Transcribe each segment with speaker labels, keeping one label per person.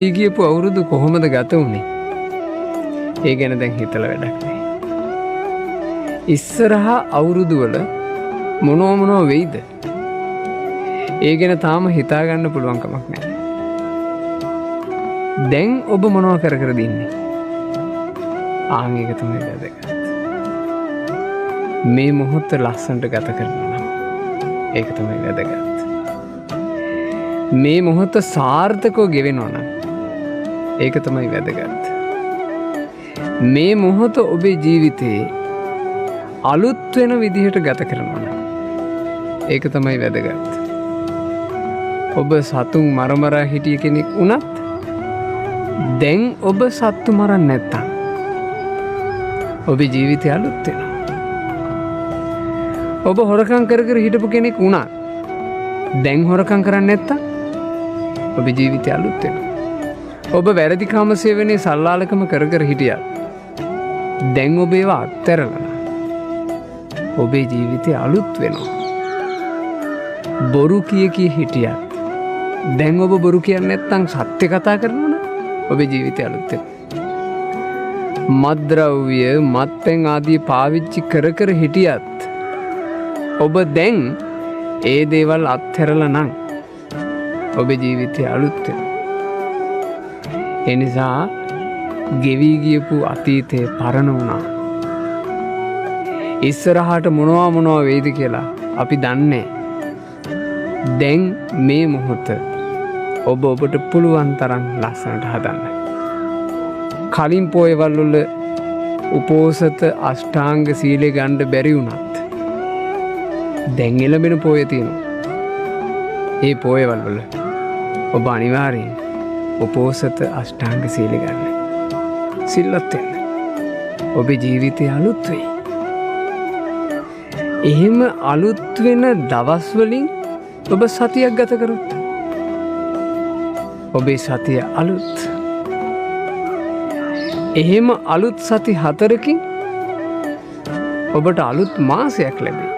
Speaker 1: ගියපු අවුරුදු කොහොමද ගත වුණේ? ඒ ගැන දැන් හිතලා වැඩක් නැහැ. ඉස්සරහා අවුරුදු වල මොනව වෙයිද? ඒ ගැන තාම හිතා ගන්න පුළුවන් කමක් නැහැ. දැන් ඔබ මොනව කර දින්නේ? ආන් ඒක තමයි වැදගත්. මේ මොහොත ලස්සනට ගත කරනවා. ඒක තමයි වැදගත්. මේ මොහොත සාර්ථකව ගෙවෙනවා නම් ඒක තමයි වැදගත්. මේ මොහොත ඔබේ ජීවිතේ අලුත් වෙන විදිහට ගත කරනවා නම් ඒක තමයි වැදගත්. ඔබ සතුන් මරමරා හිටිය කෙනෙක් වුණත් දැන් ඔබ සත්තු මරන්නේ නැත්තම් ඔබේ ජීවිතය අලුත් වෙනවා. ඔබ හොරකම් කර හිටපු කෙනෙක් වුණත් දැන් හොරකම් කරන්නේ නැත්තම් ඔබේ ජීවිතය අලුත් වෙනවා. ඔබ වැරදි කාම සේවනයේ සල්ලාලකම කර හිටියත් දැන් ඔබ ඒවා අත්හැරලා ඔබේ ජීවිතය අලුත් වෙනවා. බොරු කිය හිටියත් දැන් ඔබ බොරු කියන්නේ නැත්නම් සත්‍ය කතා කරනවා නම් ඔබේ ජීවිතය අලුත් වෙනවා. මත්ද්‍රව්‍ය මත්පැන් ආදී පාවිච්චි කර හිටියත් ඔබ දැන් ඒ දේවල් අත්හැරලා නම් ඔබේ ජීවිතය අලුත් වෙනවා. ඒ නිසා ගෙවි ගියපු අතීතේ පරණ වුණා. ඉස්සරහට මොනවා වෙයිද කියලා අපි දන්නේ. දැන් මේ මොහොත ඔබට පුළුවන් තරම් ලස්සනට හදන්න. කලින් පොයවල් වල උපෝසත අෂ්ටාංග සීලය ගන්න බැරි වුණත් දැන් එළඹෙන පොය තියෙනවා. ඒ පොයවල් වල ඔබ අනිවාර්යෙන් උපෝසත අෂ්ටාංග සීලය ගන්න. සිල්වත් වෙන්න. ඔබේ ජීවිතය අලුත් වෙයි. එහෙම අලුත් වෙන දවස් වලින් ඔබ සතියක් ගත කරොත් ඔබේ සතිය අලුත්. එහෙම අලුත් සති 4කින් ඔබට අලුත් මාසයක් ලැබේ.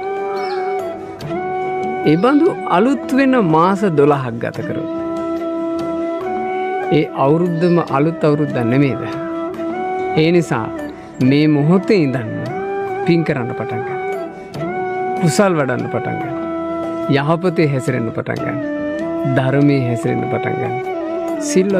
Speaker 1: ඒ බඳු අලුත් වෙන මාස 12ක් ගත කරොත් ඒ අවුරුද්දම අලුත් අවුරුද්දක් නෙමෙයිද? ඒ නිසා මේ මොහොතේ ඉඳන් පින් කරන්න පටන් ගන්න. කුසල් වඩන්න පටන් ගන්න. යහපතේ හැසිරෙන්න පටන් ගන්න. ධර්මයේ හැසිරෙන්න පටන් ගන්න. සිල්වත්